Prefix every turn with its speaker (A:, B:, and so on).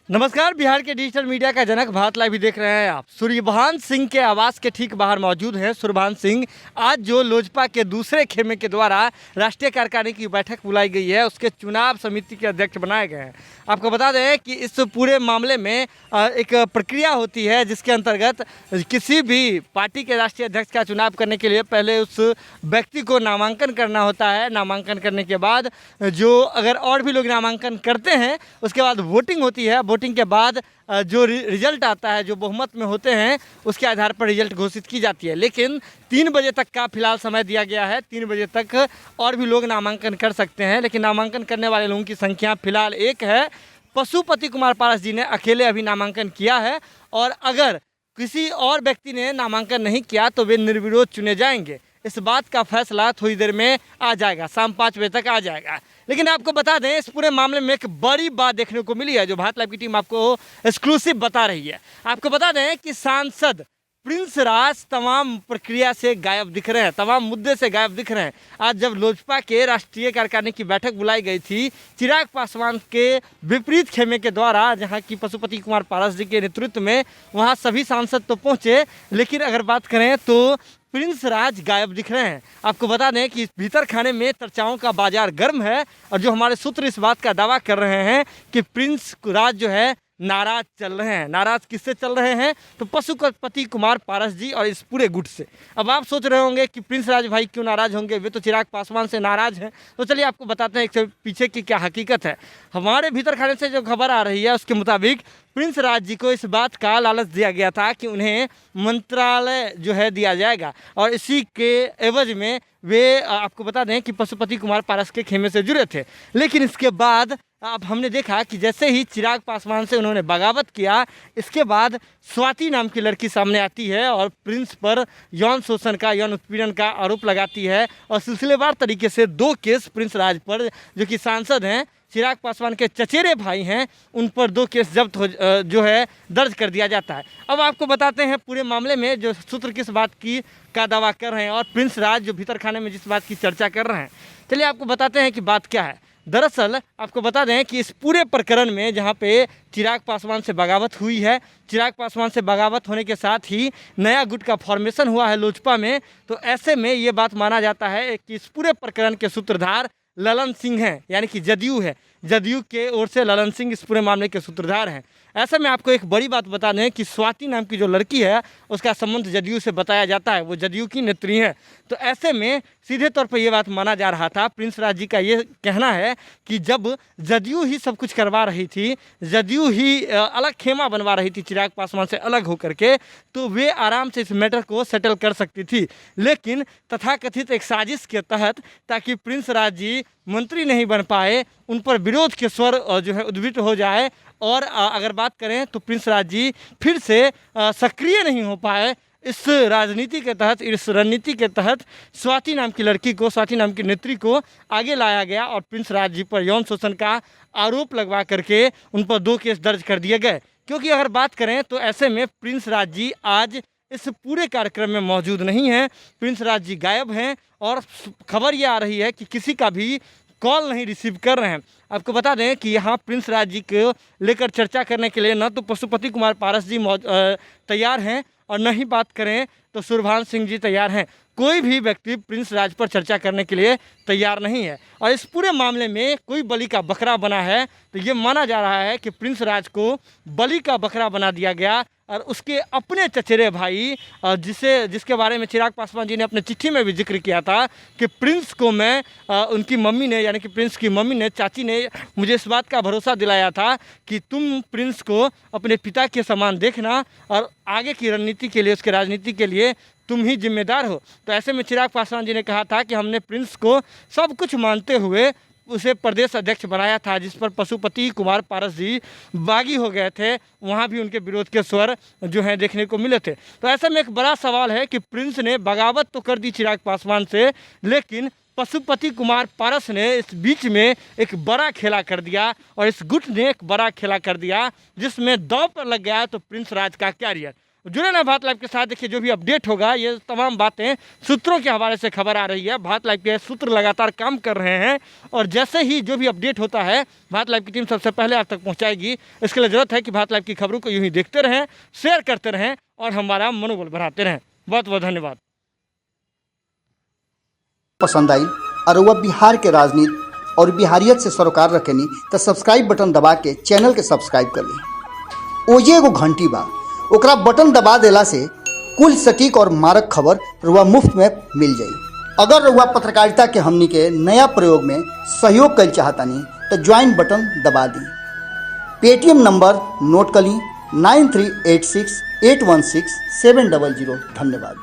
A: नमस्कार। बिहार के digital media का जनक भारत लाइव भी देख रहे हैं आप। सूर्यभान सिंह के आवास के ठीक बाहर मौजूद हैं सूर्यभान सिंह। आज जो लोजपा के दूसरे खेमे के द्वारा राष्ट्रीय कार्यकारिणी की बैठक बुलाई गई है, उसके चुनाव समिति के अध्यक्ष बनाए गए हैं। आपको बता दें कि इस पूरे मामले में एक प्रक्रिया होती है जिसके अंतर्गत किसी भी पार्टी के राष्ट्रीय अध्यक्ष का चुनाव करने के लिए पहले उस व्यक्ति को नामांकन करना होता है। नामांकन करने के बाद जो अगर और भी लोग नामांकन करते हैं उसके बाद वोटिंग होती है। वोटिंग के बाद जो रिजल्ट आता है, जो बहुमत में होते हैं, उसके आधार पर रिजल्ट घोषित की जाती है। लेकिन 3 बजे तक का फिलहाल समय दिया गया है। 3 बजे तक और भी लोग नामांकन कर सकते हैं, लेकिन नामांकन करने वाले लोगों की संख्या फिलहाल 1 है। पशुपति कुमार पारस जी ने अकेले अभी नामांकन किया है और अगर किसी और व्यक्ति ने नामांकन नहीं किया तो वे निर्विरोध चुने जाएंगे। इस बात का फैसला थोड़ी देर में आ जाएगा, शाम 5 बजे तक आ जाएगा। लेकिन आपको बता दें, इस पूरे मामले में एक बड़ी बात देखने को मिली है जो भारत लाइव की टीम आपको एक्सक्लूसिव बता रही है। आपको बता दें कि सांसद प्रिंस राज तमाम प्रक्रिया से गायब दिख रहे हैं, तमाम मुद्दे से गायब दिख रहे हैं। आज जब लोजपा के राष्ट्रीय कार्यकारिणी की बैठक बुलाई गई थी चिराग पासवान के विपरीत खेमे के द्वारा, जहां की पशुपति कुमार पारस जी के नेतृत्व में, वहां सभी सांसद तो पहुंचे, लेकिन अगर बात करें तो प्रिंस राज गायब दिख रहे हैं। आपको बता दें कि भीतर खाने में चर्चाओं का बाजार गर्म है और जो हमारे सूत्र इस बात का दावा कर रहे हैं कि प्रिंस राज जो है नाराज चल रहे हैं। नाराज किससे चल रहे हैं? तो पशुपति कुमार पारस जी और इस पूरे गुट से। अब आप सोच रहे होंगे कि प्रिंस राज भाई क्यों नाराज होंगे, वे तो चिराग पासवान से नाराज हैं। तो चलिए आपको बताते हैं एक पीछे की क्या हकीकत है। हमारे भीतर खाने से जो खबर आ रही है उसके मुताबिक प्रिंस राज जी को इस बात का लालच दिया गया था कि उन्हें मंत्रालय जो है दिया जाएगा और इसी के एवज में वे आपको बता दें कि पशुपति कुमार पारस के खेमे से जुड़े थे। लेकिन इसके बाद अब हमने देखा कि जैसे ही चिराग पासवान से उन्होंने बगावत किया, इसके बाद स्वाति नाम की लड़की सामने आती है और प्रिंस पर यौन शोषण का, यौन उत्पीड़न का आरोप लगाती है और सिलसिलेवार तरीके से 2 केस प्रिंस राज पर, जो कि सांसद हैं, चिराग पासवान के चचेरे भाई हैं, उन पर 2 केस जब्त जो है दर्ज कर दिया जाता है। अब आपको बताते हैं पूरे मामले में जो सूत्र किस बात की का दावा कर रहे हैं और प्रिंस राज जो भीतर खाने में जिस बात की चर्चा कर रहे हैं। चलिए आपको बताते हैं कि बात क्या है। दरअसल आपको बता दें कि इस पूरे प्रकरण में जहां पे चिराग पासवान से बगावत हुई है, चिराग पासवान से बगावत होने के साथ ही नया गुट का फॉर्मेशन हुआ है लोजपा में, तो ऐसे में ये बात माना जाता है कि इस पूरे प्रकरण के सूत्रधार ललन सिंह हैं, यानी कि जदयू है। जदयू के ओर से ललन सिंह इस पूरे मामले के सूत्रधार हैं। ऐसे में आपको एक बड़ी बात बता दें कि स्वाति नाम की जो लड़की है उसका संबंध जदयू से बताया जाता है, वो जदयू की नेत्री है। तो ऐसे में सीधे तौर पर यह बात माना जा रहा था, प्रिंस राज जी का ये कहना है कि जब जदयू ही सब कुछ करवा रही थी, जदयू ही अलग खेमा बनवा रही थी चिराग पासवान से अलग होकर के, तो वे आराम से इस मैटर को सेटल कर सकती थी। लेकिन तथाकथित एक साजिश के तहत, ताकि प्रिंस राज जी मंत्री नहीं बन पाए, उन पर विरोध के स्वर जो है उद्भूत हो जाए और अगर बात करें तो प्रिंस राज जी फिर से सक्रिय नहीं हो पाए, इस राजनीति के तहत, इस रणनीति के तहत स्वाति नाम की लड़की को, स्वाति नाम की नेत्री को आगे लाया गया और प्रिंस राज जी पर यौन शोषण का आरोप लगवा करके उन पर 2 केस दर्ज कर दिए गए। क्योंकि अगर बात करें तो ऐसे में प्रिंस राज जी आज इस पूरे कार्यक्रम में मौजूद नहीं हैं। प्रिंस राज जी गायब हैं और खबर ये आ रही है कि किसी का भी कॉल नहीं रिसीव कर रहे हैं। आपको बता दें कि यहाँ प्रिंस राज जी को लेकर चर्चा करने के लिए न तो पशुपति कुमार पारस जी तैयार हैं और न ही बात करें तो सूर्यभान सिंह जी तैयार हैं। कोई भी व्यक्ति प्रिंस राज पर चर्चा करने के लिए तैयार नहीं है और इस पूरे मामले में कोई बलि का बकरा बना है तो ये माना जा रहा है कि प्रिंस राज को बलि का बकरा बना दिया गया और उसके अपने चचेरे भाई, जिसके बारे में चिराग पासवान जी ने अपने चिट्ठी में भी जिक्र किया था कि प्रिंस को मैं, उनकी मम्मी ने, यानी कि प्रिंस की मम्मी ने, चाची ने मुझे इस बात का भरोसा दिलाया था कि तुम प्रिंस को अपने पिता के समान देखना और आगे की रणनीति के लिए, उसके राजनीति के लिए तुम ही जिम्मेदार हो। तो ऐसे में चिराग पासवान जी ने कहा था कि हमने प्रिंस को सब कुछ मानते हुए उसे प्रदेश अध्यक्ष बनाया था, जिस पर पशुपति कुमार पारस जी बागी हो गए थे। वहाँ भी उनके विरोध के स्वर जो हैं देखने को मिले थे। तो ऐसे में एक बड़ा सवाल है कि प्रिंस ने बगावत तो कर दी चिराग पासवान से, लेकिन पशुपति कुमार पारस ने इस बीच में एक बड़ा खेला कर दिया और इस गुट ने एक बड़ा खेला कर दिया जिसमें दांव पर लग गया तो प्रिंस राज का कैरियर। जुड़े ना भारत लाइव के साथ। देखिए जो भी अपडेट होगा ये तमाम बातें सूत्रों के हवाले से खबर आ रही है। भारत लाइव के सूत्र लगातार काम कर रहे हैं और जैसे ही जो भी अपडेट होता है भारत लाइव की टीम सबसे पहले आप तक पहुंचाएगी। इसके लिए ज़रूरत है कि भारत लाइव की खबरों को यूं ही देखते रहें, शेयर करते रहें और हमारा मनोबल बढ़ाते रहें। बहुत बहुत धन्यवाद।
B: पसंद आई और वह बिहार के राजनीति और बिहारियत से सरोकार रखेनी तो सब्सक्राइब बटन दबा के चैनल के सब्सक्राइब कर ली। ओजे एगो घंटी बा, ओकरा बटन दबा देला से कुल सटीक और मारक खबर रुआ मुफ्त में मिल जाई। अगर रुआ पत्रकारिता के हमनी के नया प्रयोग में सहयोग कर चाहतानी तो ज्वाइन बटन दबा दी। पेटीएम नंबर नोट कर ली 9386816700। धन्यवाद।